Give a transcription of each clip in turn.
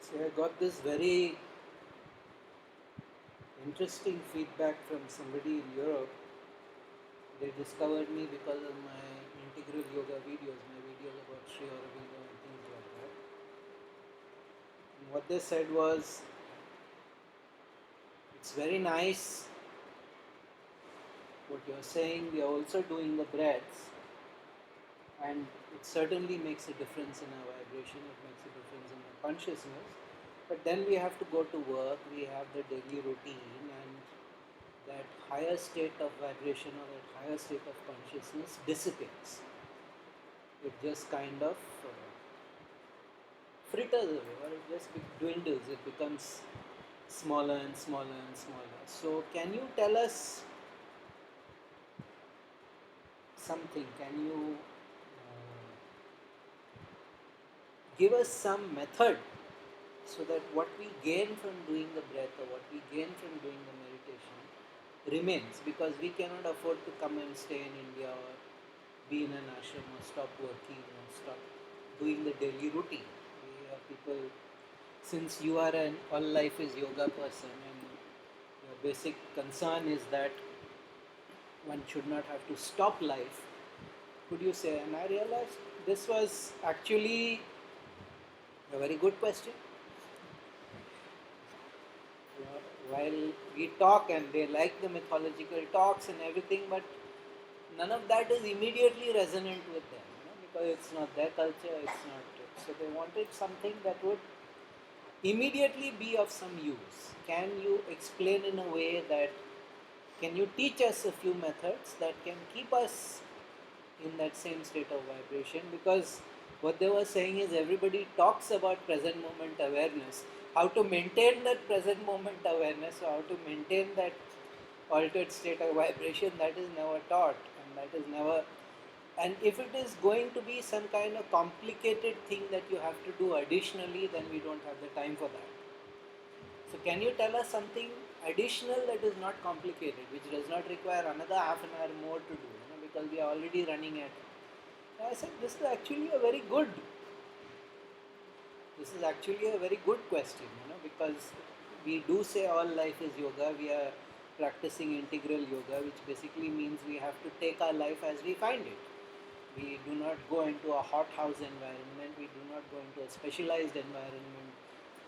So I got this very interesting feedback from somebody in Europe. They discovered me because of my integral yoga videos, my videos about Sri Aurobindo and things like that. And what they said was, it's very nice what you're saying, we are also doing the breaths, and it certainly makes a difference in our vibration, it makes a difference in our consciousness. But then we have to go to work, we have the daily routine, and that higher state of vibration or that higher state of consciousness dissipates. It just kind of fritters away, or it just dwindles, it becomes smaller and smaller and smaller. So, can you tell us something? Can you give us some method so that what we gain from doing the breath or what we gain from doing the meditation remains, because we cannot afford to come and stay in India or be in an ashram or stop working or stop doing the daily routine. We have people, since you are an all life is yoga person and your basic concern is that one should not have to stop life, could you say? And I realized this was actually a very good question. While we talk and they like the mythological talks and everything, but none of that is immediately resonant with them, because it's not their culture, it's not. So they wanted something that would immediately be of some use. Can you explain in a way that, can you teach us a few methods that can keep us in that same state of vibration? Because what they were saying is everybody talks about present moment awareness, how to maintain that present moment awareness, or how to maintain that altered state of vibration, that is never taught, and that is never. And if it is going to be some kind of complicated thing that you have to do additionally, then we don't have the time for that. So can you tell us something additional that is not complicated, which does not require another half an hour more to do, because we are already running at. I said, this is actually a very good. This is actually a very good question, because we do say all life is yoga. We are practicing integral yoga, which basically means we have to take our life as we find it. We do not go into a hothouse environment. We do not go into a specialized environment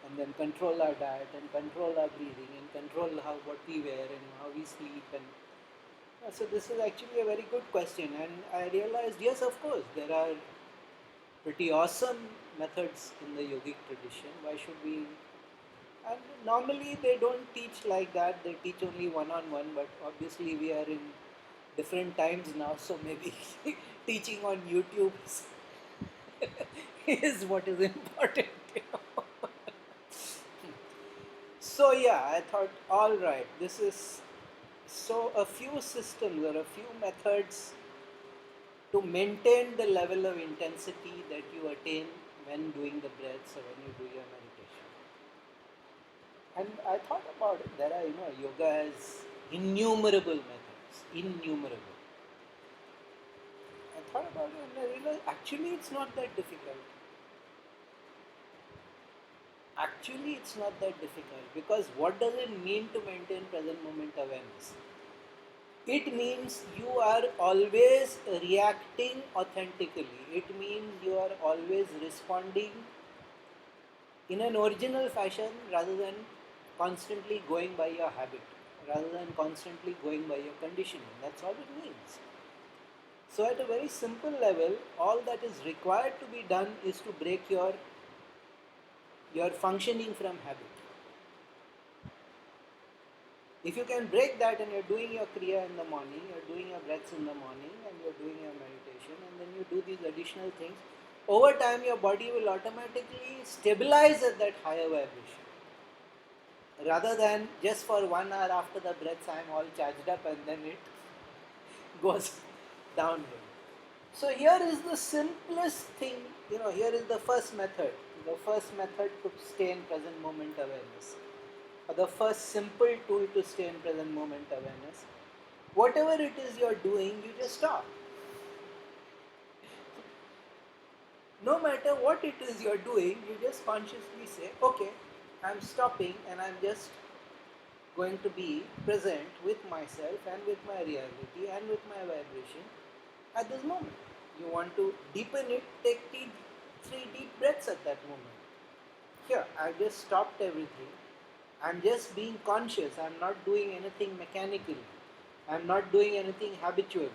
and then control our diet and control our breathing and control what we wear and how we sleep. And so this is actually a very good question, and I realized, yes, of course, there are pretty awesome methods in the yogic tradition. Why should we? And normally they don't teach like that. They teach only one-on-one. But obviously we are in different times now, so maybe teaching on YouTube is what is important. So yeah, I thought, all right, this is so a few systems or a few methods to maintain the level of intensity that you attain when doing the breaths or when you do your meditation. And I thought about it. There are, yoga has innumerable methods, innumerable. I thought about it and I realized actually it's not that difficult. Actually, it's not that difficult, because what does it mean to maintain present moment awareness? It means you are always reacting authentically. It means you are always responding in an original fashion rather than constantly going by your habit, rather than constantly going by your conditioning. That's all it means. So at a very simple level, all that is required to be done is to break your functioning from habit. If you can break that and you're doing your kriya in the morning, you're doing your breaths in the morning, and you're doing your meditation, and then you do these additional things, over time your body will automatically stabilize at that higher vibration. Rather than just for 1 hour after the breaths I am all charged up and then it goes downhill. So here is the simplest thing, here is the first method. The first method to stay in present moment awareness. Or the first simple tool to stay in present moment awareness. Whatever it is you're doing, you just stop. No matter what it is you're doing, you just consciously say, okay, I'm stopping and I'm just going to be present with myself and with my reality and with my vibration at this moment. You want to deepen it, take three deep breaths at that moment. Here, I've just stopped everything. I'm just being conscious. I'm not doing anything mechanically. I'm not doing anything habitually.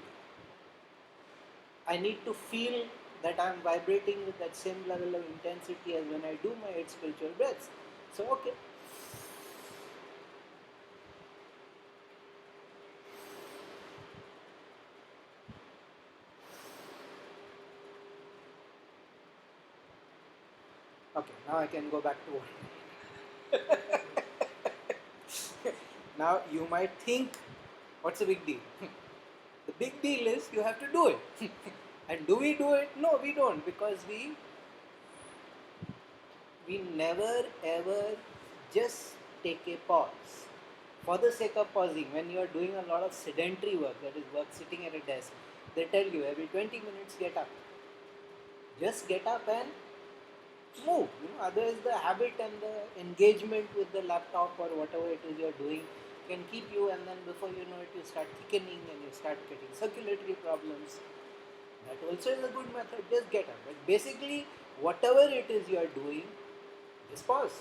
I need to feel that I'm vibrating with that same level of intensity as when I do my 8 spiritual breaths. So, okay. Okay, now I can go back to work. Now you might think, what's the big deal? The big deal is you have to do it. And do we do it? No, we don't, because we never ever just take a pause for the sake of pausing. When you are doing a lot of sedentary work, that is work sitting at a desk, they tell you every 20 minutes get up. Just get up and move. Otherwise the habit and the engagement with the laptop or whatever it is you are doing can keep you, and then before you know it, you start thickening and you start getting circulatory problems. That also is a good method. Just get up. But basically, whatever it is you are doing, just pause.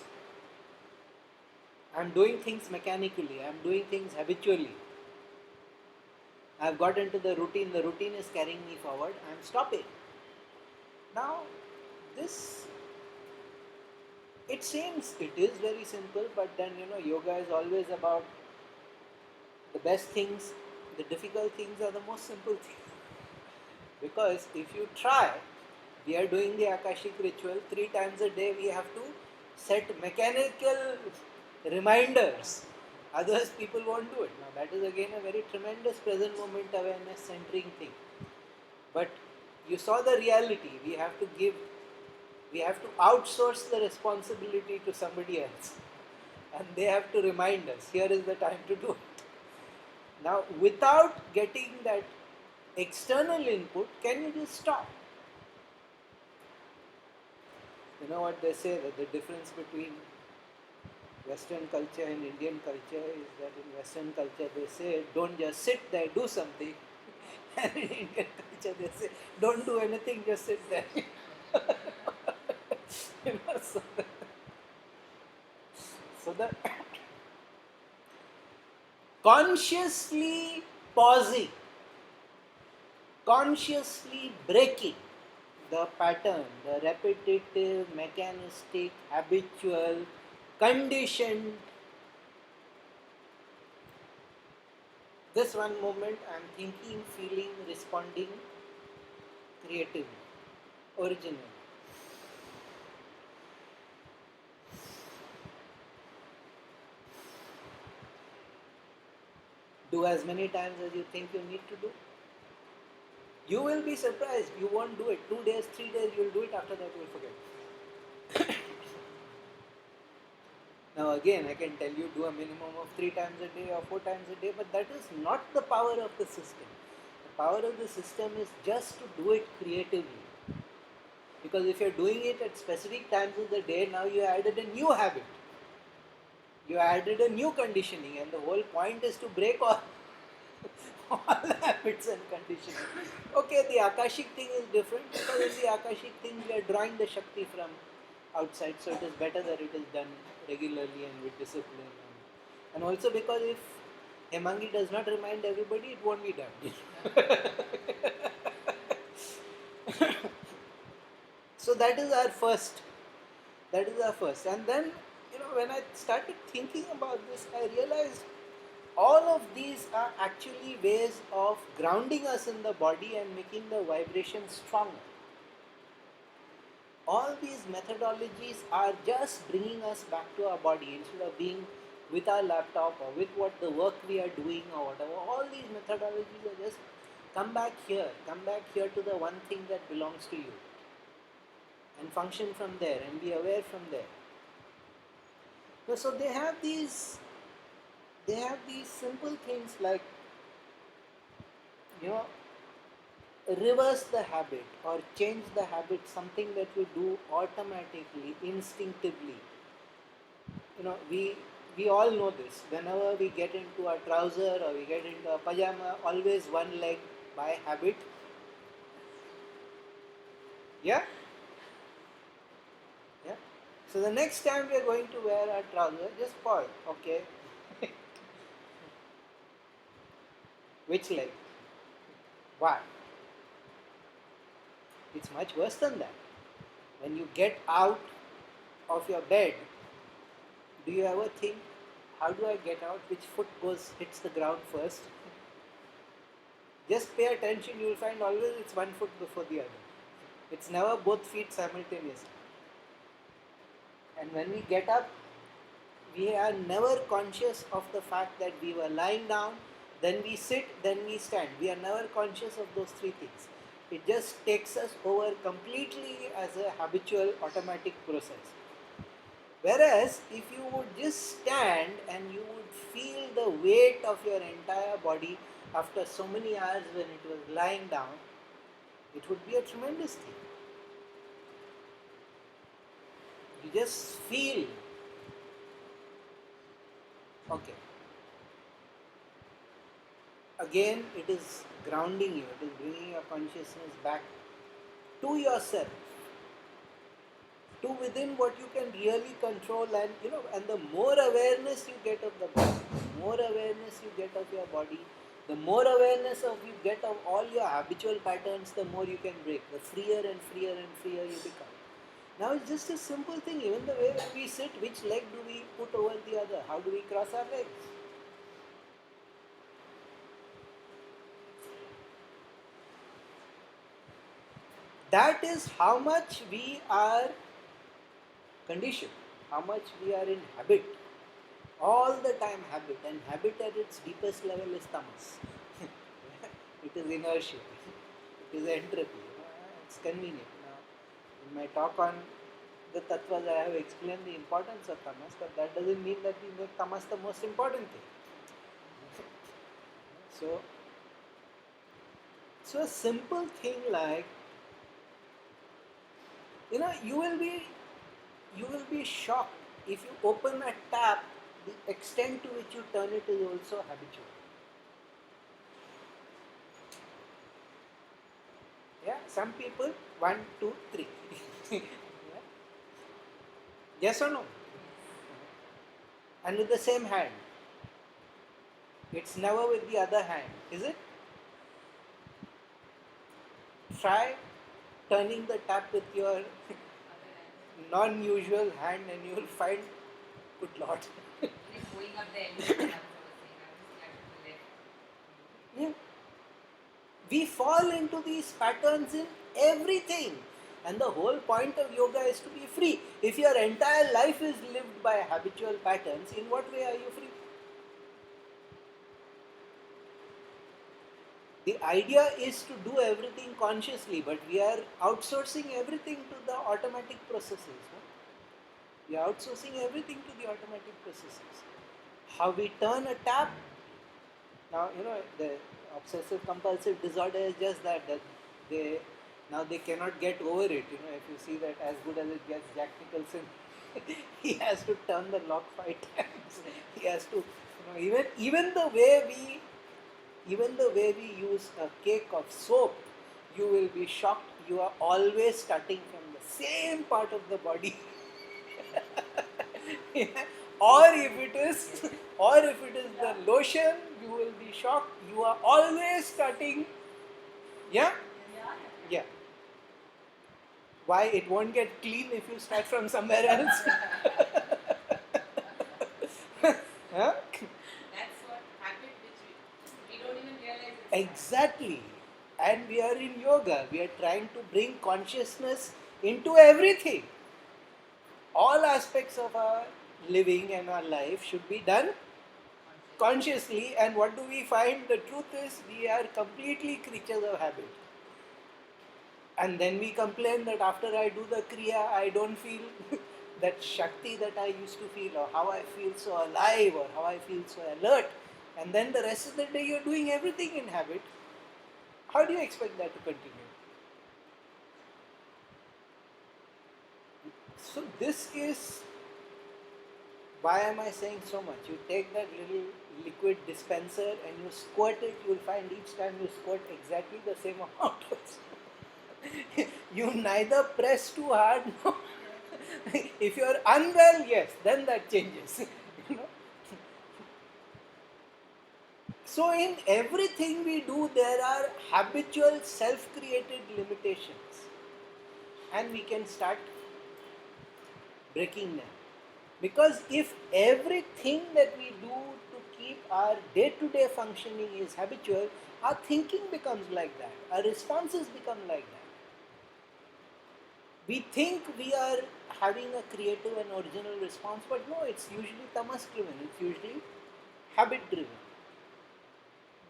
I'm doing things mechanically. I'm doing things habitually. I've got into the routine. The routine is carrying me forward. I'm stopping. Now, this, it seems it is very simple, but then yoga is always about the best things. The difficult things are the most simple things. Because if you try, we are doing the Akashic ritual 3 times a day. We have to set mechanical reminders. Otherwise, people won't do it. Now, that is again a very tremendous present moment awareness centering thing. But you saw the reality. We have to outsource the responsibility to somebody else. And they have to remind us, here is the time to do it. Now, without getting that external input, can you just stop? You know what they say, that the difference between Western culture and Indian culture is that in Western culture they say, don't just sit there, do something. And in Indian culture they say, don't do anything, just sit there. So, the consciously pausing, consciously breaking the pattern, the repetitive, mechanistic, habitual, conditioned. This one moment I am thinking, feeling, responding creatively, originally. Do as many times as you think you need to do. You will be surprised. You won't do it. 2 days, 3 days, you will do it. After that, you will forget. Now, again, I can tell you do a minimum of 3 times a day or 4 times a day, but that is not the power of the system. The power of the system is just to do it creatively. Because if you're doing it at specific times of the day, now you added a new habit. You added a new conditioning, and the whole point is to break all habits and conditioning. Okay, the Akashic thing is different, because in the Akashic thing we are drawing the Shakti from outside, so it is better that it is done regularly and with discipline. And also because if Hemangi does not remind everybody, it won't be done. So that is our first. And then, when I started thinking about this, I realized all of these are actually ways of grounding us in the body and making the vibration stronger. All these methodologies are just bringing us back to our body instead of being with our laptop or with what the work we are doing or whatever. All these methodologies are just come back here to the one thing that belongs to you, and function from there and be aware from there. So they have these simple things like, reverse the habit or change the habit, something that we do automatically, instinctively. We all know this. Whenever we get into a trouser or we get into a pajama, always one leg by habit. Yeah? Yeah? So the next time we are going to wear a trouser, just pause. Okay. Which leg? Why? It's much worse than that. When you get out of your bed, do you ever think, how do I get out? Which foot hits the ground first? Just pay attention, you will find always it's one foot before the other. It's never both feet simultaneously. And when we get up, we are never conscious of the fact that we were lying down, then we sit, then we stand. We are never conscious of those three things. It just takes us over completely as a habitual automatic process. Whereas if you would just stand and you would feel the weight of your entire body after so many hours when it was lying down, it would be a tremendous thing. You just feel. Okay. Again, it is grounding you, it is bringing your consciousness back to yourself, to within what you can really control. And the more awareness you get of the body, the more awareness you get of your body, the more awareness you get of all your habitual patterns, the more you can break, the freer and freer and freer you become. Now it's just a simple thing, even the way when we sit, which leg do we put over the other? How do we cross our legs? That is how much we are conditioned, how much we are in habit. All the time habit, and habit at its deepest level is tamas. It is inertia, it is entropy. It's convenient. Now, in my talk on the tattvas, I have explained the importance of tamas, but that doesn't mean that we make tamas the most important thing. So a simple thing like, you will be shocked if you open a tap. The extent to which you turn it is also habitual. Yeah, some people 1, 2, 3. Yeah. Yes or no? And with the same hand. It's never with the other hand, is it? Try turning the tap with your non-usual hand and you will find, good Lord. Going up the Yeah. We fall into these patterns in everything. And the whole point of yoga is to be free. If your entire life is lived by habitual patterns, in what way are you free? The idea is to do everything consciously, but we are outsourcing everything to the automatic processes. No? We are outsourcing everything to the automatic processes. How we turn a tap. Now, the obsessive compulsive disorder is just that they cannot get over it. If you see that as good as it gets, Jack Nicholson, he has to turn the lock 5 times. He has to, even the way we use a cake of soap, you will be shocked. You are always starting from the same part of the body. Or if it is the lotion, you will be shocked. You are always starting. Yeah? Yeah. Why? It won't get clean if you start from somewhere else. Huh? That's what habit which we don't even realize. Exactly. And we are in yoga. We are trying to bring consciousness into everything. All aspects of our living and our life should be done consciously. And what do we find? The truth is, we are completely creatures of habit. And then we complain that after I do the kriya, I don't feel that Shakti that I used to feel, or how I feel so alive, or how I feel so alert. And then the rest of the day you're doing everything in habit. How do you expect that to continue? So this is, why am I saying so much? You take that little liquid dispenser and you squirt it, you'll find each time you squirt exactly the same amount. You neither press too hard, no. If you're unwell, yes, then that changes. You know? So in everything we do, there are habitual, self-created limitations, and we can start breaking them. Because if everything that we do to keep our day-to-day functioning is habitual, our thinking becomes like that, our responses become like that. We think we are having a creative and original response, but no, it's usually tamas driven, it's usually habit driven.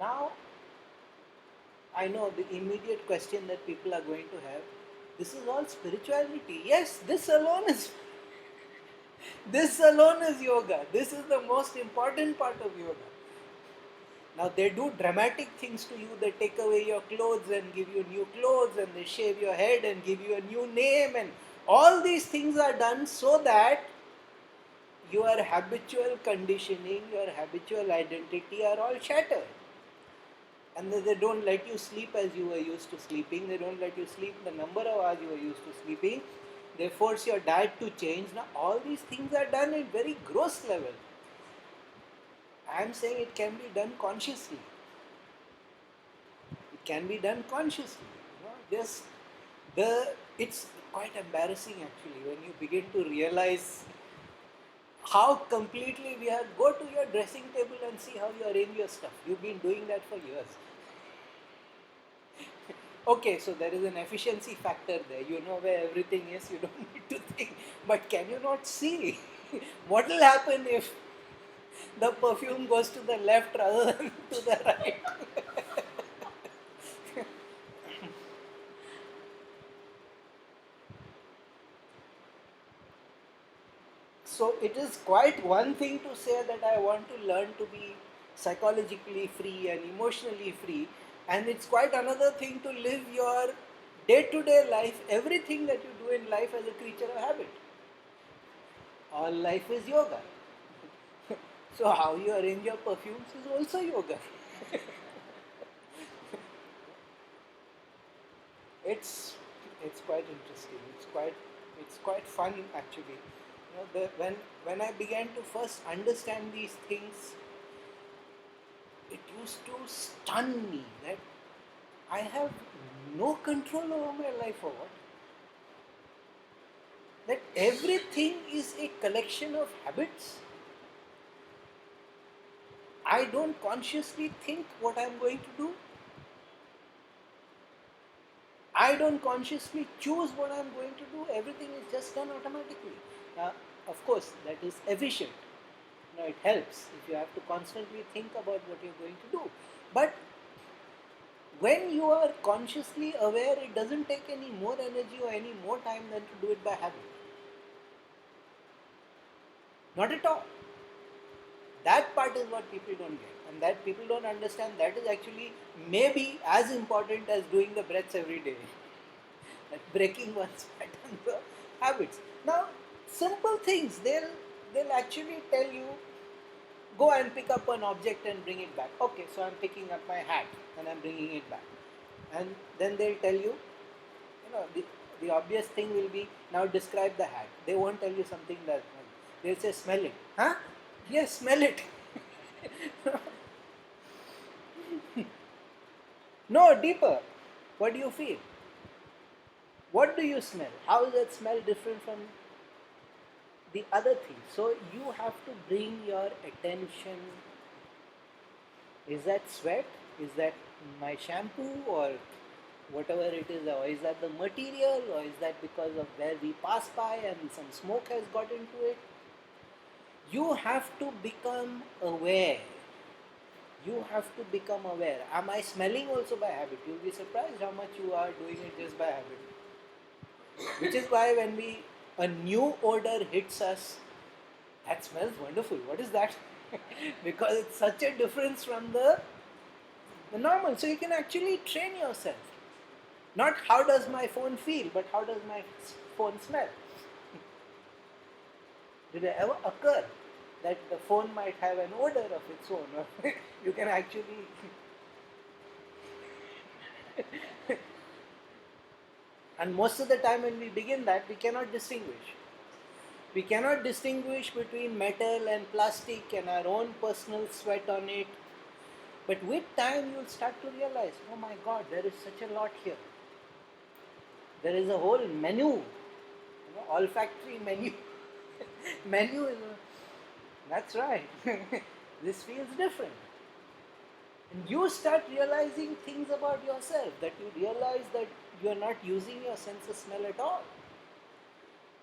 Now, I know the immediate question that people are going to have, this is all spirituality. Yes, this alone is yoga. This is the most important part of yoga. Now they do dramatic things to you. They take away your clothes and give you new clothes, and they shave your head and give you a new name, and all these things are done so that your habitual conditioning, your habitual identity are all shattered. And they don't let you sleep as you were used to sleeping. They don't let you sleep the number of hours you were used to sleeping. They force your diet to change. Now all these things are done at very gross level. I am saying it can be done consciously. It can be done consciously. You know, just it's quite embarrassing actually when you begin to realize how completely we have. Go to your dressing table and see how you arrange your stuff. You've been doing that for years. Okay, so there is an efficiency factor there. You know where everything is, you don't need to think. But can you not see what will happen if the perfume goes to the left rather than to the right? So it is quite one thing to say that I want to learn to be psychologically free and emotionally free, and it's quite another thing to live your day-to-day life, everything that you do in life as a creature of habit. All life is yoga. So how you arrange your perfumes is also yoga. it's it's quite interesting. It's quite fun actually. You know, when I began to first understand these things, it used to stun me that I have no control over my life or what. That everything is a collection of habits. I don't consciously think what I'm going to do. I don't consciously choose what I'm going to do. Everything is just done automatically. Of course, that is efficient. It helps if you have to constantly think about what you're going to do. But when you are consciously aware, it doesn't take any more energy or any more time than to do it by habit. Not at all. That part is what people don't get, and that people don't understand. That is actually maybe as important as doing the breaths every day. Like breaking one's patterns or habits. Now, simple things, they'll actually tell you, go and pick up an object and bring it back. Okay, so I'm picking up my hat and I'm bringing it back. And then they'll tell you, the obvious thing will be, now describe the hat. They won't tell you something that, they'll say smell it. Huh? Yes, smell it. No, deeper. What do you feel? What do you smell? How is that smell different from the other thing? So you have to bring your attention. Is that sweat? Is that my shampoo or whatever it is? Or is that the material? Or is that because of where we pass by and some smoke has got into it? You have to become aware. You have to become aware. Am I smelling also by habit? You'll be surprised how much you are doing it just by habit. Which is why when a new odor hits us, that smells wonderful. What is that? Because it's such a difference from the normal. So you can actually train yourself. Not how does my phone feel, but how does my phone smell? Did it ever occur that the phone might have an odor of its own? Or you can actually. And most of the time when we begin that, we cannot distinguish. We cannot distinguish between metal and plastic and our own personal sweat on it. But with time, you'll start to realize, oh my God, there is such a lot here. There is a whole menu, olfactory menu. Menu is, that's right. This feels different. And you start realizing things about yourself, that you realize that you are not using your sense of smell at all.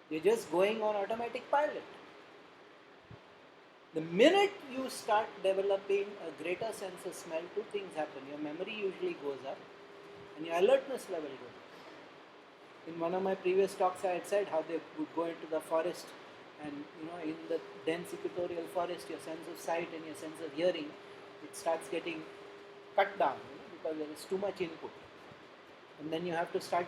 You're just going on automatic pilot. The minute you start developing a greater sense of smell, two things happen. Your memory usually goes up and your alertness level goes up. In one of my previous talks, I had said how they would go into the forest, and in the dense equatorial forest, your sense of sight and your sense of hearing, it starts getting cut down, because there is too much input. And then you have to start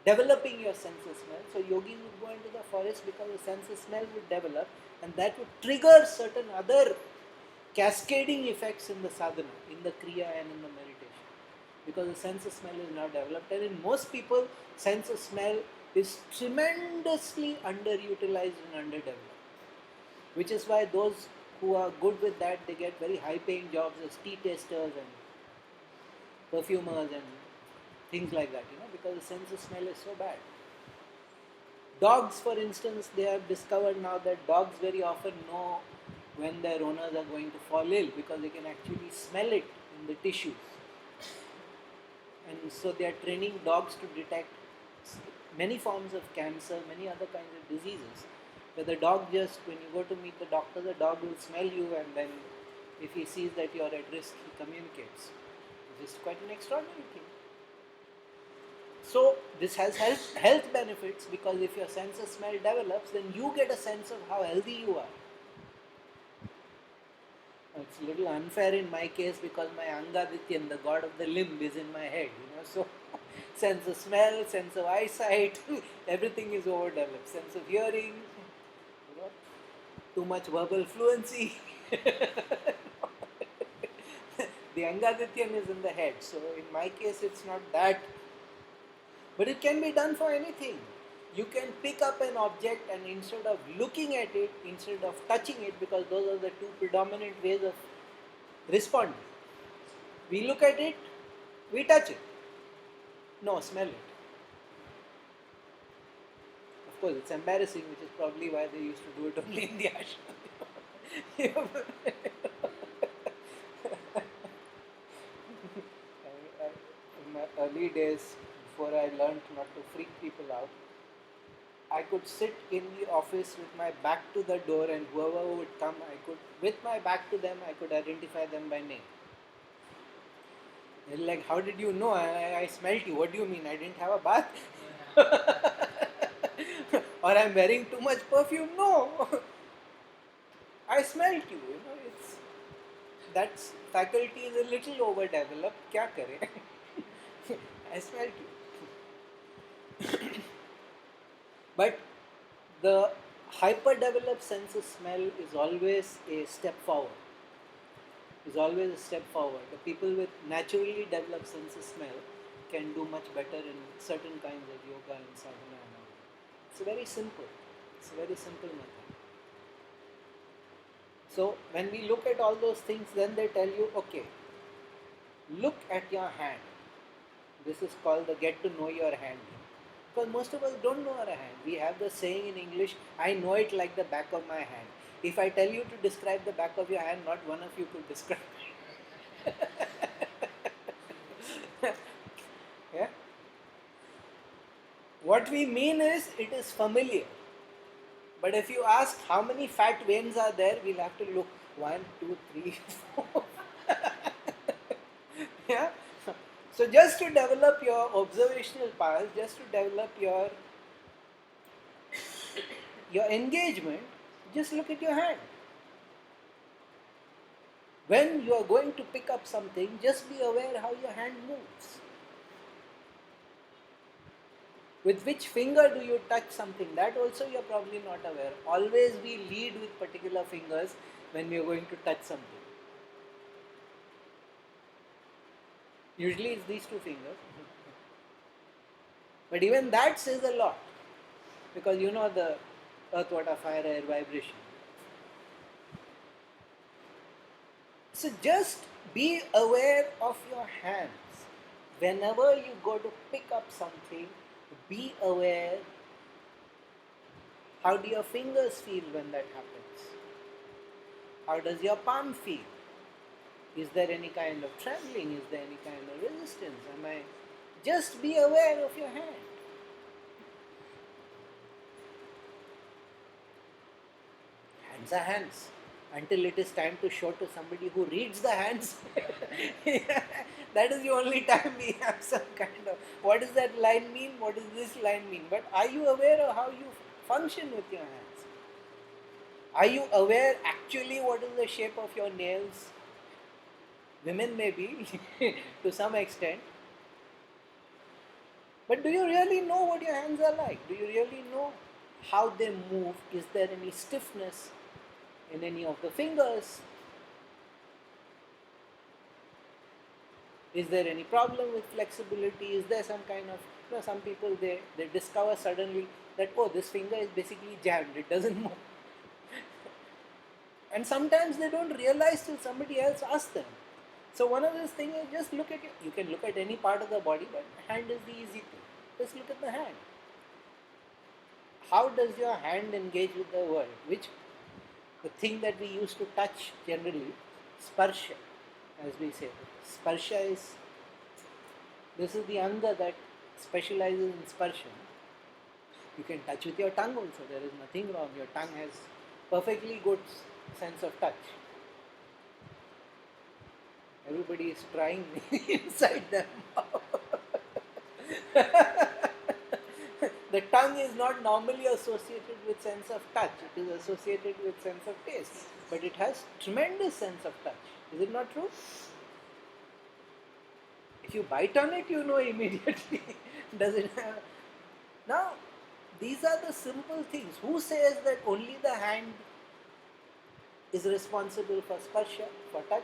developing your sense of smell. So yogis would go into the forest because the sense of smell would develop, and that would trigger certain other cascading effects in the sadhana, in the kriya and in the meditation, because the sense of smell is now developed. And in most people, sense of smell is tremendously underutilized and underdeveloped, which is why those who are good with that, they get very high paying jobs as tea tasters and perfumers and things like that, because the sense of smell is so bad. Dogs, for instance, they have discovered now that dogs very often know when their owners are going to fall ill, because they can actually smell it in the tissues. And so they are training dogs to detect many forms of cancer, many other kinds of diseases, where the dog just, when you go to meet the doctor, the dog will smell you, and then if he sees that you are at risk, he communicates. Which is quite an extraordinary thing. So this has health benefits, because if your sense of smell develops, then you get a sense of how healthy you are. It's a little unfair in my case, because my Angadityan, the god of the limb, is in my head. So sense of smell, sense of eyesight, everything is overdeveloped. Sense of hearing, too much verbal fluency. The Angadityan is in the head. So in my case, it's not that. But it can be done for anything. You can pick up an object, and instead of looking at it, instead of touching it, because those are the two predominant ways of responding. We look at it, we touch it. No, smell it. Of course, it's embarrassing, which is probably why they used to do it only in the ashram. In my early days, before I learned not to freak people out, I could sit in the office with my back to the door, and whoever would come, with my back to them, I could identify them by name. They're like, how did you know? I smelled you. What do you mean? I didn't have a bath? Or I'm wearing too much perfume? No. I smelled you. That faculty is a little overdeveloped. Kya kare? I smelled you. But the hyper-developed sense of smell is always a step forward. The people with naturally developed sense of smell can do much better in certain kinds of yoga and sadhana and all. It's very simple. It's a very simple method. So when we look at all those things, then they tell you, okay, look at your hand. This is called the get to know your hand. Because most of us don't know our hand. We have the saying in English, I know it like the back of my hand. If I tell you to describe the back of your hand, not one of you could describe it. Yeah? What we mean is, it is familiar. But if you ask how many fat veins are there, we'll have to look. 1, 2, 3, 4. Yeah? So just to develop your observational powers, just to develop your engagement, just look at your hand. When you are going to pick up something, just be aware how your hand moves. With which finger do you touch something? That also you are probably not aware. Always we lead with particular fingers when we are going to touch something. Usually it's these two fingers. But even that says a lot. Because you know the earth, water, fire, air vibration. So just be aware of your hands. Whenever you go to pick up something, be aware how do your fingers feel when that happens. How does your palm feel? Is there any kind of trembling? Is there any kind of resistance? Just be aware of your hand. Hands are hands. Until it is time to show to somebody who reads the hands, that is the only time we have some kind of, what does that line mean? What does this line mean? But are you aware of how you function with your hands? Are you aware actually what is the shape of your nails? Women may be to some extent. But do you really know what your hands are like? Do you really know how they move? Is there any stiffness in any of the fingers? Is there any problem with flexibility? Is there some kind of, some people they discover suddenly that, oh, this finger is basically jammed, it doesn't move. And sometimes they don't realize till somebody else asks them. So one of those things is just look at it. You can look at any part of the body, but hand is the easy thing. Just look at the hand. How does your hand engage with the world? Which the thing that we used to touch generally, sparsha, as we say. Sparsha is, this is the anga that specializes in sparsha. You can touch with your tongue also. There is nothing wrong. Your tongue has perfectly good sense of touch. Everybody is trying inside them. The tongue is not normally associated with sense of touch. It is associated with sense of taste. But it has tremendous sense of touch. Is it not true? If you bite on it, you know immediately. Does it have... Now, these are the simple things. Who says that only the hand is responsible for sparsha, for touch?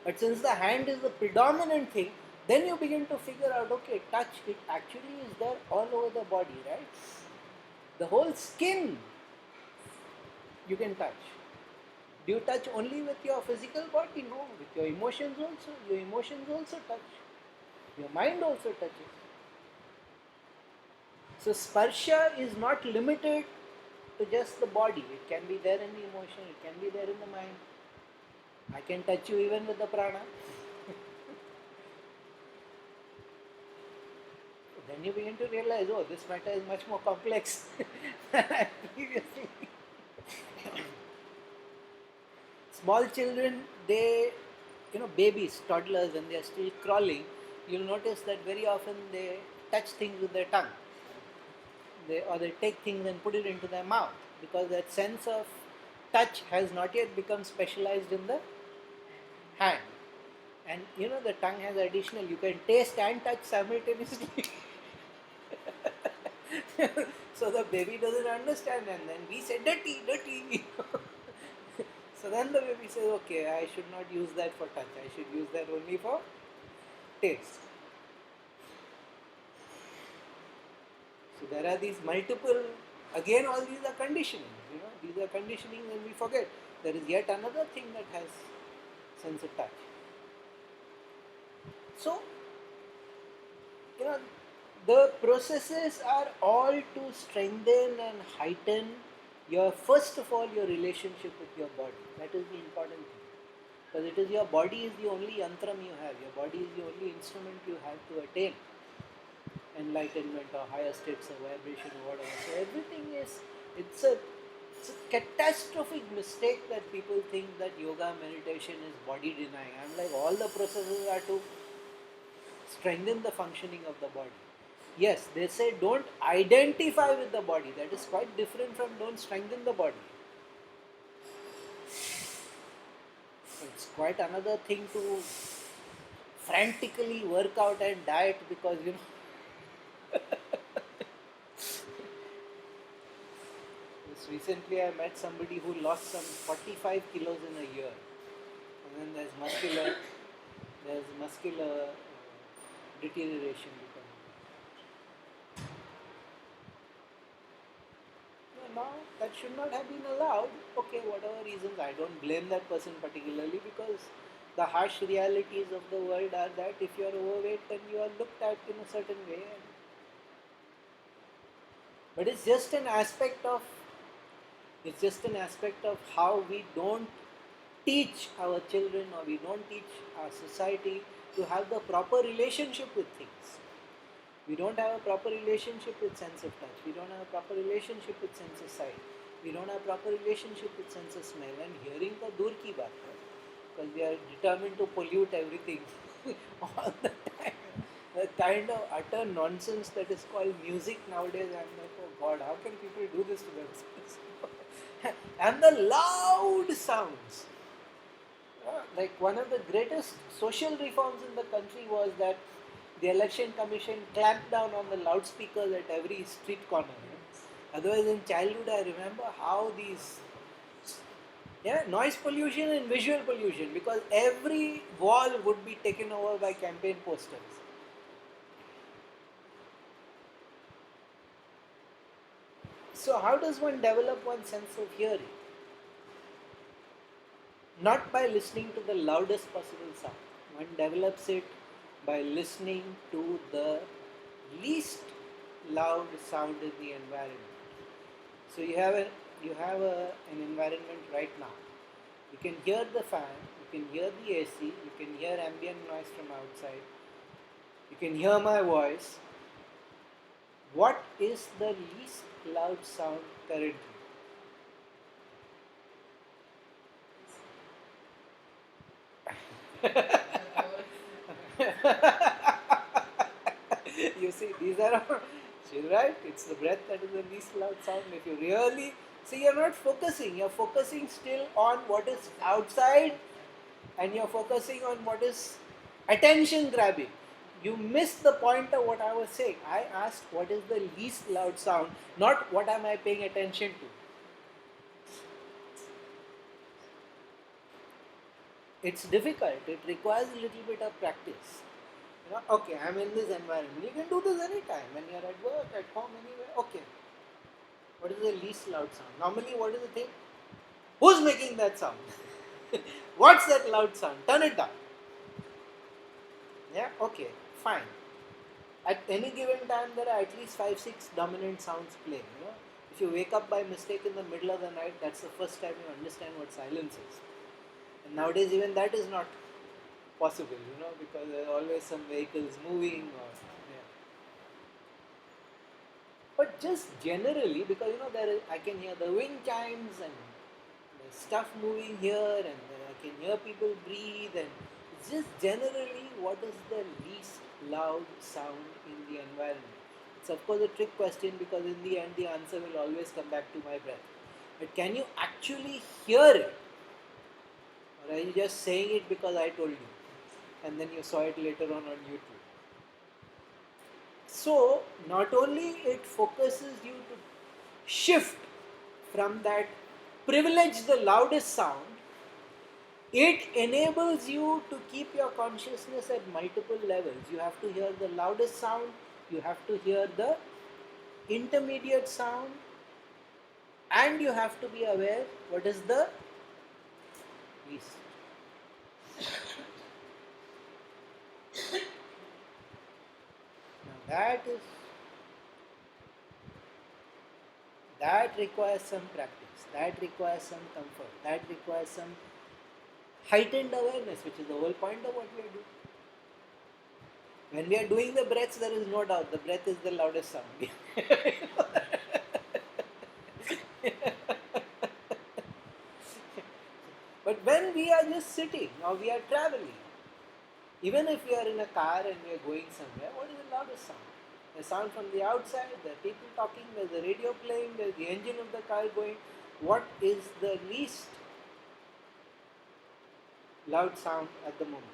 But since the hand is the predominant thing, then you begin to figure out, okay, touch, it actually is there all over the body, right? The whole skin you can touch. Do you touch only with your physical body? No, with your emotions also. Your emotions also touch. Your mind also touches. So sparsha is not limited to just the body. It can be there in the emotion, it can be there in the mind. I can touch you even with the prana. Then you begin to realize, oh, this matter is much more complex than I previously. Small children, they, babies, toddlers, when they are still crawling, you'll notice that very often they touch things with their tongue. Or they take things and put it into their mouth, because that sense of touch has not yet become specialized in the hand. And the tongue has additional, you can taste and touch simultaneously. So the baby doesn't understand, and then we say dirty, dirty. So then the baby says, okay, I should not use that for touch, I should use that only for taste. So there are these multiple, again all these are conditioning, these are conditioning, and we forget there is yet another thing that has sense of touch. So, the processes are all to strengthen and heighten first of all, your relationship with your body. That is the important thing. Because it is your body is the only yantram you have. Your body is the only instrument you have to attain enlightenment or higher states of vibration or whatever. So everything is, it's a catastrophic mistake that people think that yoga meditation is body denying. I'm like, all the processes are to strengthen the functioning of the body. Yes, they say don't identify with the body. That is quite different from don't strengthen the body. quite another thing to frantically work out and diet because just recently I met somebody who lost some 45 kilos in a year, and then there's muscular deterioration becoming. Now that should not have been allowed. Okay, whatever reasons, I don't blame that person particularly because the harsh realities of the world are that if you are overweight, then you are looked at in a certain way. But it's just an aspect of how we don't teach our children or we don't teach our society to have the proper relationship with things. We don't have a proper relationship with sense of touch. We don't have a proper relationship with sense of sight. We don't have a proper relationship with sense of smell. And hearing the dur ki baat hai, because we are determined to pollute everything all the time. The kind of utter nonsense that is called music nowadays, I'm like, oh God, how can people do this to themselves? And the loud sounds. Like one of the greatest social reforms in the country was that the election commission clamped down on the loudspeakers at every street corner. Otherwise, in childhood, I remember how these noise pollution and visual pollution, because every wall would be taken over by campaign posters. So, how does one develop one sense of hearing? Not by listening to the loudest possible sound. One develops it by listening to the least loud sound in the environment. So an environment right now. You can hear the fan, you can hear the AC, you can hear ambient noise from outside, you can hear my voice. What is the least loud sound currently? You see, these are all, she's right, it's the breath that is the least loud sound. If you really see, you're not focusing, you're focusing still on what is outside, and you're focusing on what is attention grabbing. You missed the point of what I was saying. I asked what is the least loud sound, not what am I paying attention to. It's difficult, it requires a little bit of practice. Okay, I'm in this environment. You can do this anytime when you're at work, at home, anywhere. Okay. What is the least loud sound? Normally, what is the thing? Who's making that sound? What's that loud sound? Turn it down. Yeah, okay, fine. At any given time, there are at least 5-6 dominant sounds playing. If you wake up by mistake in the middle of the night, that's the first time you understand what silence is. And nowadays, even that is not possible, because there are always some vehicles moving or But just generally, because I can hear the wind chimes and the stuff moving here, and I can hear people breathe, and it's just generally what is the least loud sound in the environment. It's of course a trick question because in the end the answer will always come back to my breath. But can you actually hear it? Or are you just saying it because I told you? And then you saw it later on YouTube. So, not only it focuses you to shift from that privilege the loudest sound, it enables you to keep your consciousness at multiple levels. You have to hear the loudest sound, you have to hear the intermediate sound, and you have to be aware what is the least. Now that requires some practice, that requires some comfort, that requires some heightened awareness, which is the whole point of what we are doing. When we are doing the breaths, there is no doubt the breath is the loudest sound. But when we are just sitting or we are traveling, even if we are in a car and we are going somewhere, what is the loudest sound? The sound from the outside, the people talking, there's the radio playing, there's the engine of the car going. What is the least loud sound at the moment.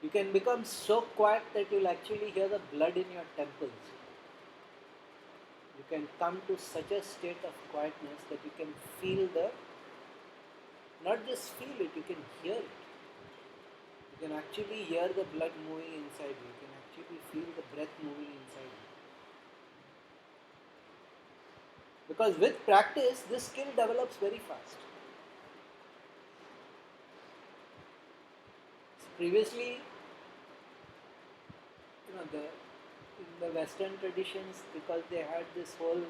You can become so quiet that you'll actually hear the blood in your temples. You can come to such a state of quietness that you can feel not just feel it, you can hear it. You can actually hear the blood moving inside you. You can actually feel the breath moving inside you. Because with practice, this skill develops very fast. So previously, in the Western traditions, because they had this whole,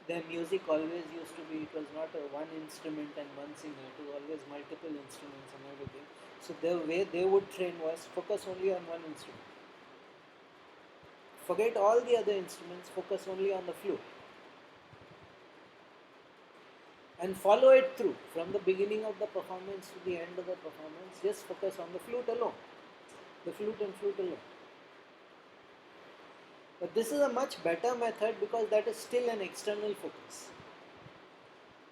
their music always used to be, it was not a one instrument and one singer, it was always multiple instruments and everything. So the way they would train was focus only on one instrument. Forget all the other instruments, focus only on the flute. And follow it through from the beginning of the performance to the end of the performance. Just focus on the flute alone, the flute and flute alone. But this is a much better method because that is still an external focus.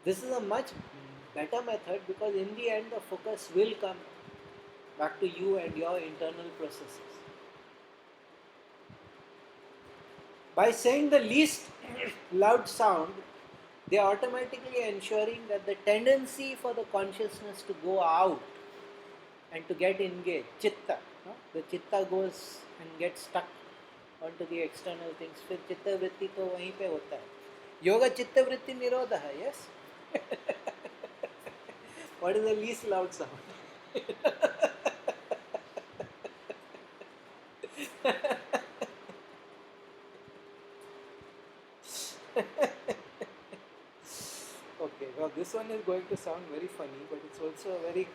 This is a much better method because in the end the focus will come back to you and your internal processes. By saying the least loud sound, they are automatically ensuring that the tendency for the consciousness to go out and to get engaged, chitta, no? The chitta goes and gets stuck onto the external things. फिर चित्त वृत्ति तो वहीं पे होता है. Yoga चित्त वृत्ति निरोध है, yes? What is the least loud sound? Okay, well this one is going to sound very funny, but it's also a very,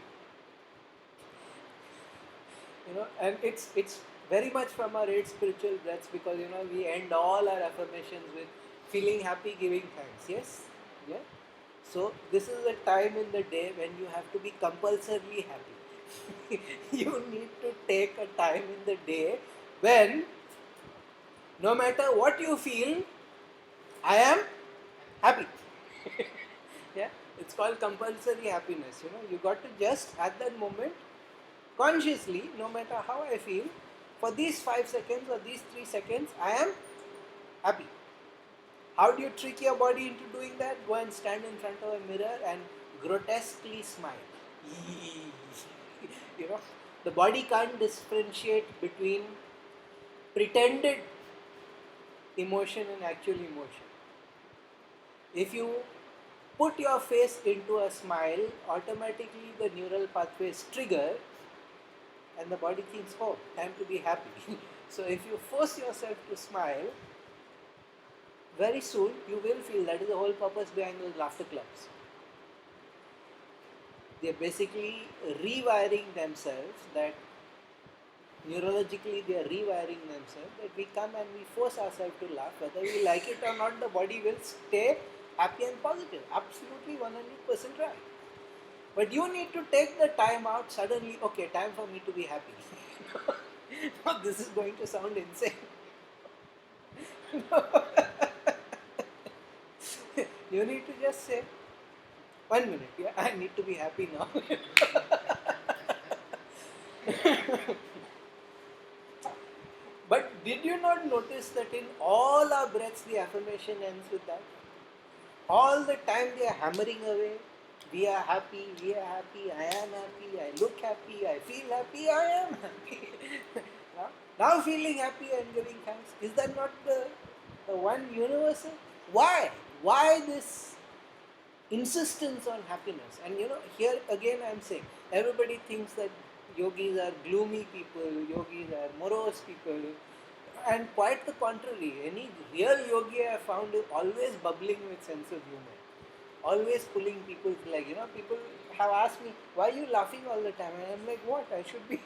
and it's very much from our 8 spiritual breaths because we end all our affirmations with feeling happy, giving thanks. Yes, yeah. So this is a time in the day when you have to be compulsorily happy. You need to take a time in the day when no matter what you feel, I am happy. Yeah, it's called compulsory happiness. You got to just at that moment consciously, no matter how I feel, for these 5 seconds or these 3 seconds, I am happy. How do you trick your body into doing that? Go and stand in front of a mirror and grotesquely smile. The body can't differentiate between pretended emotion and actual emotion. If you put your face into a smile, automatically the neural pathways trigger and the body thinks, oh, time to be happy. So if you force yourself to smile, very soon you will feel that is the whole purpose behind those laughter clubs. They are basically rewiring themselves, that neurologically they are rewiring themselves, that we come and we force ourselves to laugh. Whether we like it or not, the body will stay happy and positive. Absolutely 100% right. But you need to take the time out suddenly, okay, time for me to be happy. Now this is going to sound insane. You need to just say, 1 minute, yeah, I need to be happy now. But did you not notice that in all our breaths the affirmation ends with that? All the time they are hammering away. We are happy, I am happy, I look happy, I feel happy, I am happy. Now feeling happy and giving thanks. Is that not the one universal? Why? Why this insistence on happiness? And here again I am saying, everybody thinks that yogis are gloomy people, yogis are morose people, and quite the contrary. Any real yogi I have found is always bubbling with sense of humor, always pulling people's leg. People have asked me, why are you laughing all the time? And I'm like, what? I should be.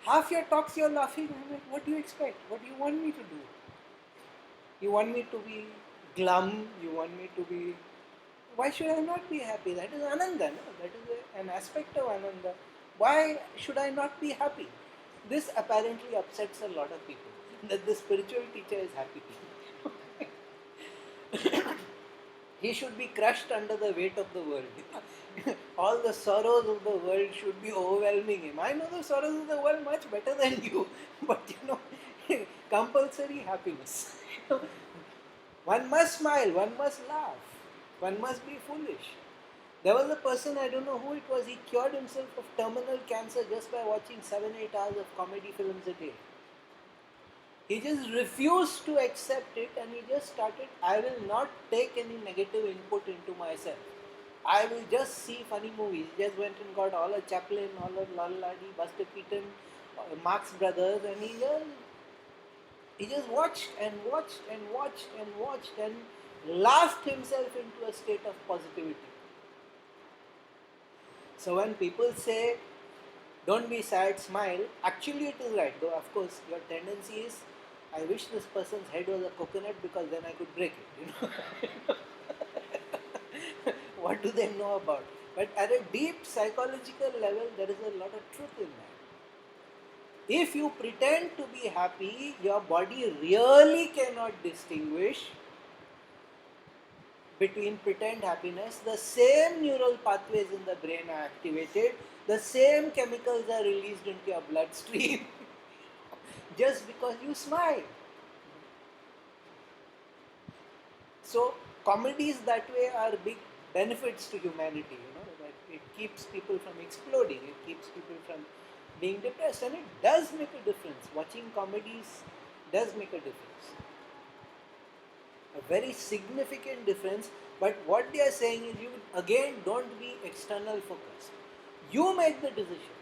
Half your talks you're laughing. I'm like, what do you expect? What do you want me to do? You want me to be glum? You want me to be. Why should I not be happy? That is Ananda. No? That is an aspect of Ananda. Why should I not be happy? This apparently upsets a lot of people, that the spiritual teacher is happy. He should be crushed under the weight of the world. All the sorrows of the world should be overwhelming him. I know the sorrows of the world much better than you, but compulsory happiness. One must smile, one must laugh, one must be foolish. There was a person, I don't know who it was, he cured himself of terminal cancer just by watching 7-8 hours of comedy films a day. He just refused to accept it and he just started, I will not take any negative input into myself. I will just see funny movies. He just went and got all of Chaplin, all of Laladi, Buster Keaton, Marx Brothers, and he just watched and watched and watched and watched and laughed himself into a state of positivity. So when people say, don't be sad, smile, actually it is right. Though of course your tendency is, I wish this person's head was a coconut because then I could break it. What do they know about? But at a deep psychological level, there is a lot of truth in that. If you pretend to be happy, your body really cannot distinguish between pretend happiness. The same neural pathways in the brain are activated, the same chemicals are released into your bloodstream just because you smile. So comedies that way are big benefits to humanity, that it keeps people from exploding, it keeps people from being depressed, and it does make a difference. Watching comedies does make a difference. A very significant difference, but what they are saying is, you again don't be external focused. You make the decision.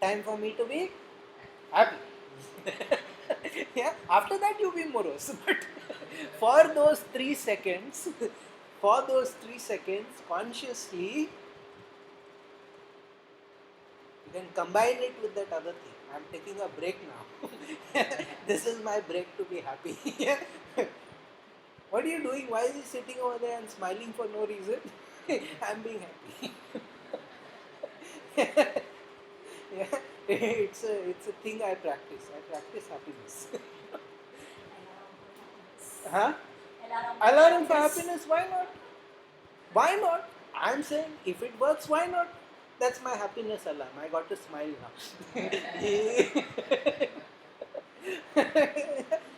Time for me to be happy. Yeah, after that you be morose. But for those 3 seconds, consciously, you can combine it with that other thing. I'm taking a break now. This is my break to be happy. What are you doing? Why is he sitting over there and smiling for no reason? I'm being happy. Yeah, it's a thing I practice. I practice happiness. Huh? Alarm for happiness, why not? Why not? I'm saying if it works, why not? That's my happiness alarm. I got to smile now.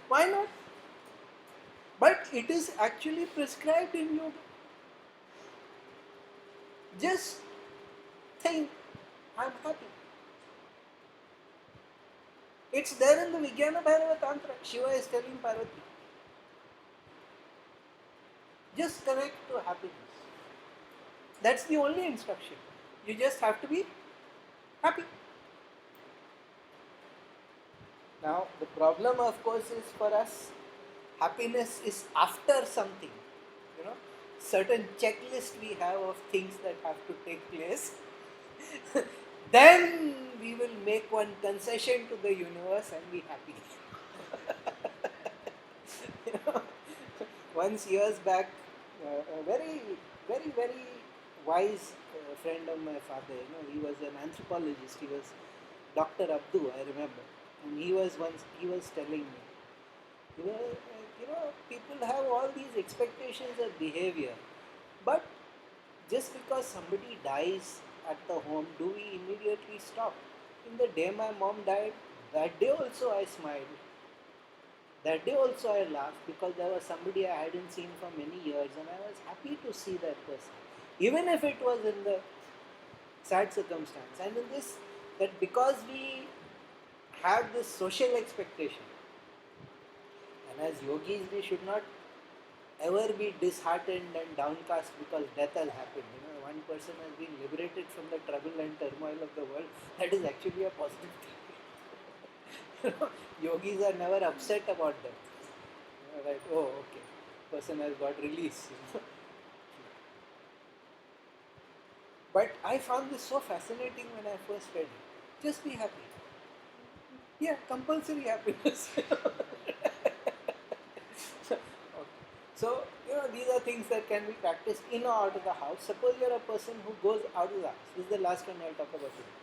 Why not? But it is actually prescribed in yoga. Just think, I'm happy. It's there in the Vijnana Bhairava Tantra. Shiva is telling Parvati. Just connect to happiness. That's the only instruction. You just have to be happy. Now, the problem, of course, is for us, happiness is after something. Certain checklist we have of things that have to take place. Then we will make one concession to the universe and be happy. Once years back, a very, very, very wise friend of my father, he was an anthropologist. He was Dr. Abdu, I remember, and he was telling me, people have all these expectations of behavior, but just because somebody dies at the home, do we immediately stop? In the day my mom died, that day also I smiled. That day also I laughed because there was somebody I hadn't seen for many years and I was happy to see that person. Even if it was in the sad circumstance. And in this, that because we have this social expectation, and as yogis we should not ever be disheartened and downcast because death has happened. One person has been liberated from the trouble and turmoil of the world. That is actually a positive thing. Yogis are never upset about death. Like, oh, okay, person has got release. But I found this so fascinating when I first read it. Just be happy. Yeah, compulsory happiness. So, these are things that can be practiced in or out of the house. Suppose you're a person who goes out of the house. This is the last one I'll talk about today.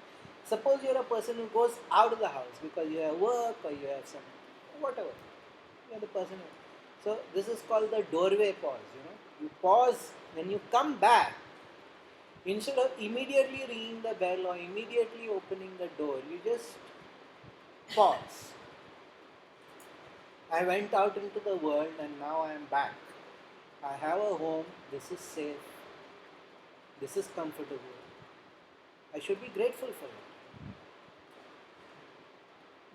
Suppose you're a person who goes out of the house because you have work or you have some whatever. You're the person who, so this is called the doorway pause, you know. You pause when you come back. Instead of immediately ringing the bell or immediately opening the door, you just pause. I went out into the world and now I am back. I have a home, this is safe, this is comfortable. I should be grateful for it.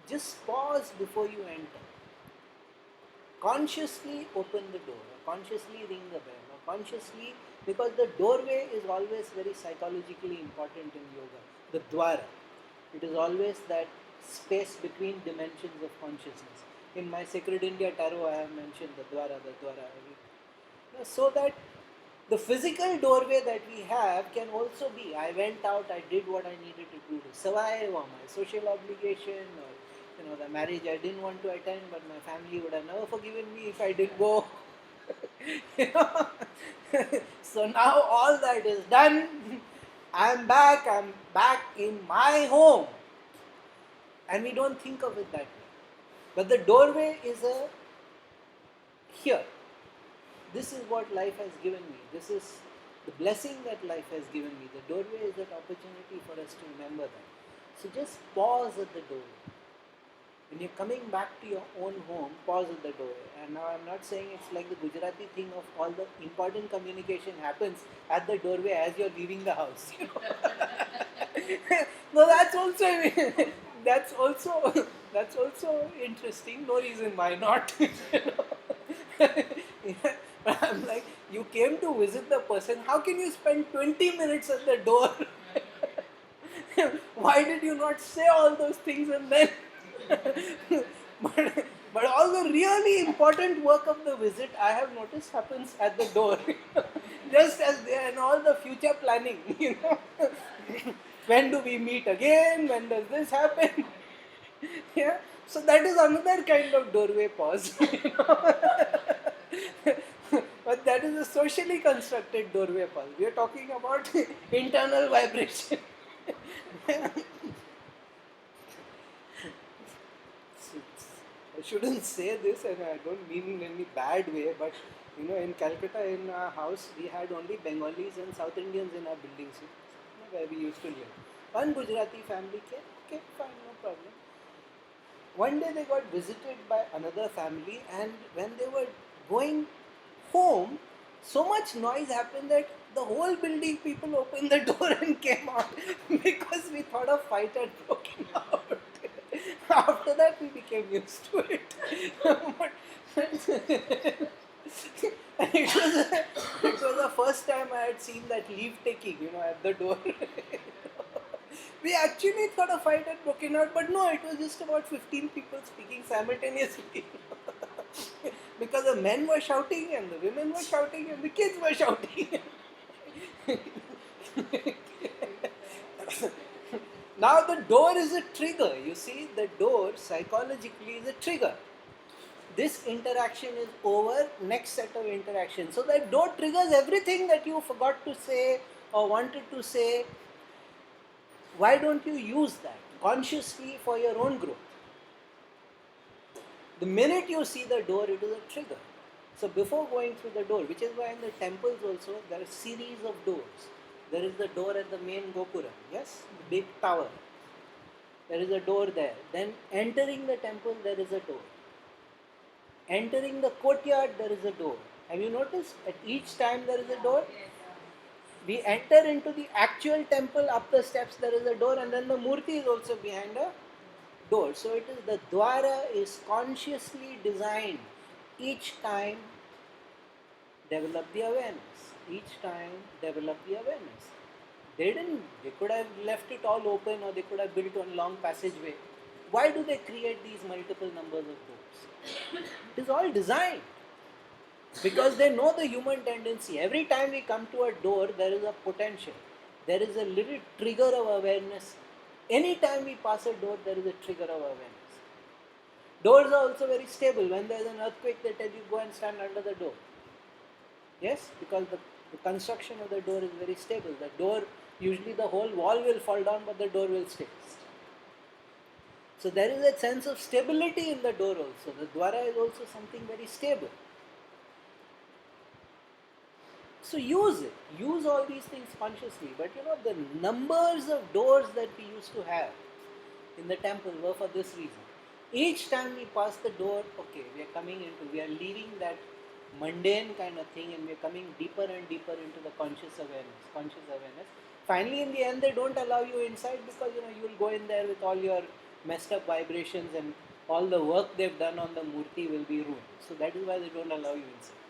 Just pause before you enter. Consciously open the door, or consciously ring the bell, or consciously, because the doorway is always very psychologically important in yoga. The dwara. It is always that space between dimensions of consciousness. In my Sacred India Tarot, I have mentioned the dwara. So that the physical doorway that we have can also be, I went out, I did what I needed to do to survive, or my social obligation, or the marriage I didn't want to attend, but my family would have never forgiven me if I did go. You know? So now all that is done. I'm back in my home. And we don't think of it that way. But the doorway is here. This is what life has given me. This is the blessing that life has given me. The doorway is that opportunity for us to remember that. So just pause at the doorway. When you're coming back to your own home, pause at the doorway. And now I'm not saying it's like the Gujarati thing of all the important communication happens at the doorway as you're leaving the house. You know? No, that's also interesting. No reason why not. You know? Yeah. But I'm like, you came to visit the person. How can you spend 20 minutes at the door? Why did you not say all those things and then? but all the really important work of the visit, I have noticed, happens at the door. Just as there and all the future planning. You know, when do we meet again? When does this happen? Yeah. So that is another kind of doorway pause. You know? But that is a socially constructed doorway pause. We are talking about internal vibration. I shouldn't say this, and I don't mean in any bad way, but in Calcutta, in our house, we had only Bengalis and South Indians in our buildings, where we used to live. One Gujarati family came, okay, fine, no problem. One day they got visited by another family, and when they were going home, so much noise happened that the whole building people opened the door and came out because we thought a fight had broken out. After that, we became used to it. It was the first time I had seen that leave taking, at the door. We actually thought a fight had broken out, but no, it was just about 15 people speaking simultaneously. Because the men were shouting and the women were shouting and the kids were shouting. Now the door is a trigger. You see, the door psychologically is a trigger. This interaction is over, next set of interactions. So that door triggers everything that you forgot to say or wanted to say. Why don't you use that consciously for your own growth? The minute you see the door, it is a trigger. So before going through the door, which is why in the temples also there are series of doors. There is the door at the main Gopuram, yes, the big tower. There is a door there. Then entering the temple, there is a door. Entering the courtyard, there is a door. Have you noticed? At each time there is a door. We enter into the actual temple, up the steps there is a door, and then the murti is also behind a door. So it is the dwara is consciously designed. Each time develop the awareness. Each time develop the awareness. They could have left it all open, or they could have built one long passageway. Why do they create these multiple numbers of doors? It is all designed. Because they know the human tendency. Every time we come to a door, there is a potential. There is a little trigger of awareness. Any time we pass a door, there is a trigger of awareness. Doors are also very stable. When there is an earthquake, they tell you go and stand under the door. Yes, because the construction of the door is very stable. The door Usually the whole wall will fall down, but the door will stay. So there is a sense of stability in the door also. The dwara is also something very stable. So use it. Use all these things consciously. But the numbers of doors that we used to have in the temple were for this reason. Each time we pass the door, okay, we are leaving that mundane kind of thing and we are coming deeper and deeper into the conscious awareness. Finally, in the end, they don't allow you inside because, you will go in there with all your messed up vibrations and all the work they've done on the murti will be ruined. So that is why they don't allow you inside.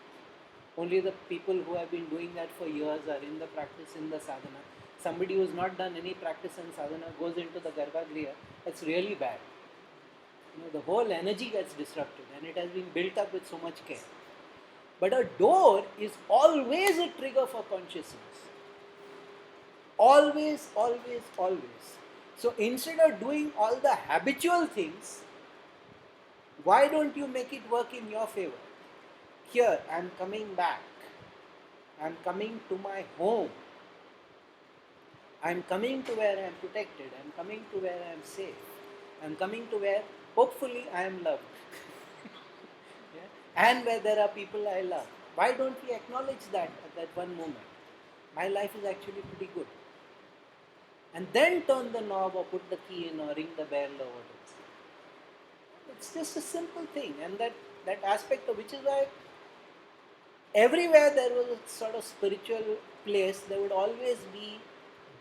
Only the people who have been doing that for years are in the practice, in the sadhana. Somebody who's not done any practice in sadhana goes into the garbhagriha, it's really bad. The whole energy gets disrupted and it has been built up with so much care. But a door is always a trigger for consciousness. Always, always, always. So instead of doing all the habitual things, why don't you make it work in your favor? Here, I am coming back. I am coming to my home. I am coming to where I am protected. I am coming to where I am safe. I am coming to where hopefully I am loved. Yeah? And where there are people I love. Why don't we acknowledge that at that one moment? My life is actually pretty good. And then turn the knob or put the key in or ring the bell or whatever. It's just a simple thing. And that aspect of which is why everywhere there was a sort of spiritual place, there would always be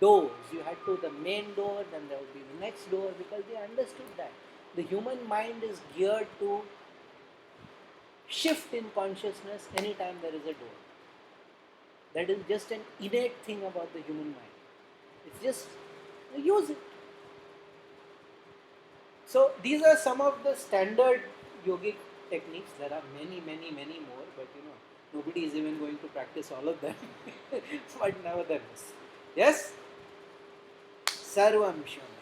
doors. You had the main door, then there would be the next door, because they understood that the human mind is geared to shift in consciousness anytime there is a door. That is just an innate thing about the human mind. It's just use it. So these are some of the standard yogic techniques. There are many, many, many more, but nobody is even going to practice all of them. But nevertheless, yes, Sarvam Shama.